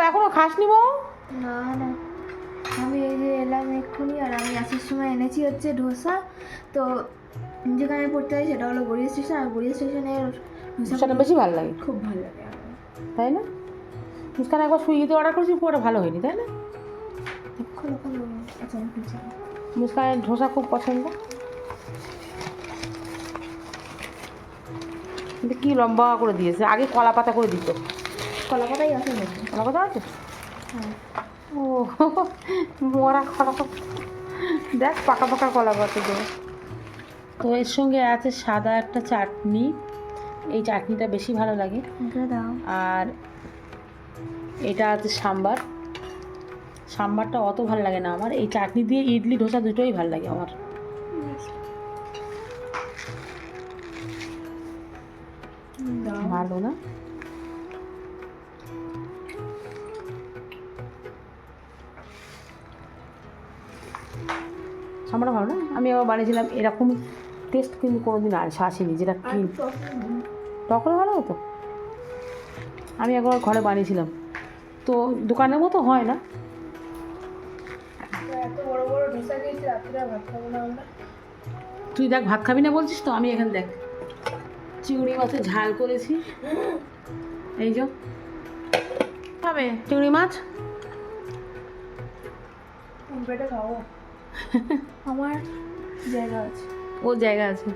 এখনো খাসনি বউ? না না, আমি এই যে এলাম এক্ষুনি, আর আমি আসার সময় এনেছি হচ্ছে ধোসা। তো যেখানে আমি পড়তে যাই সেটা হলো গড়িয়া স্টেশন, আর গড়িয়া স্টেশনের ধোসাটা বেশি ভালো লাগে, খুব ভালো লাগে আমার। তাই না? মুস্কান একবার সুইগিতে অর্ডার করেছি, পুরোটা ভালো হয়নি, তাই না? খোলো খোলো, আচ্ছা আমি খুলছি। মুস্কানের ধোসা খুব পছন্দ। কিন্তু কী লম্বা করে দিয়েছে, আগে কলা পাতা করে দিত। কলা পাতাই আছে নাকি? কলা পাতা আছে? হ্যাঁ। ও মরা কলা পাতা, দেখ পাকা পাকা কলা পাতা দেবো। তো এর সঙ্গে আছে সাদা একটা চাটনি, এই চাটনিটা বেশি ভালো লাগে। দাও। আর এটা আছে সাম্বার, সাম্বারটা অত ভালো লাগে না আমার, এই চাটনি দিয়ে ইডলি ধোসা দুটোই ভালো লাগে আমার। ভালো না? সাম্বারটা ভালো না? আমি আবার বানিয়েছিলাম এরকম টেস্ট, কিন্তু কোনোদিন আর আসেনি যেটা কি টক হলে ভালো হতো। আমি একবার ঘরে বানিয়েছিলাম, তো দোকানের মতো হয় না। এত বড় বড় ধোসা খেয়েছি, রাত্রে ভাত খাবো না আমরা। তুই দেখ ভাত খাবি না বলছিস তো, আমি এখানে দেখ চিংড়ি মাছের ঝাল করেছি, এই যে খাবে চিংড়ি মাছ। পেটে খাবো। আমার জায়গা আছে, ও জায়গা আছে।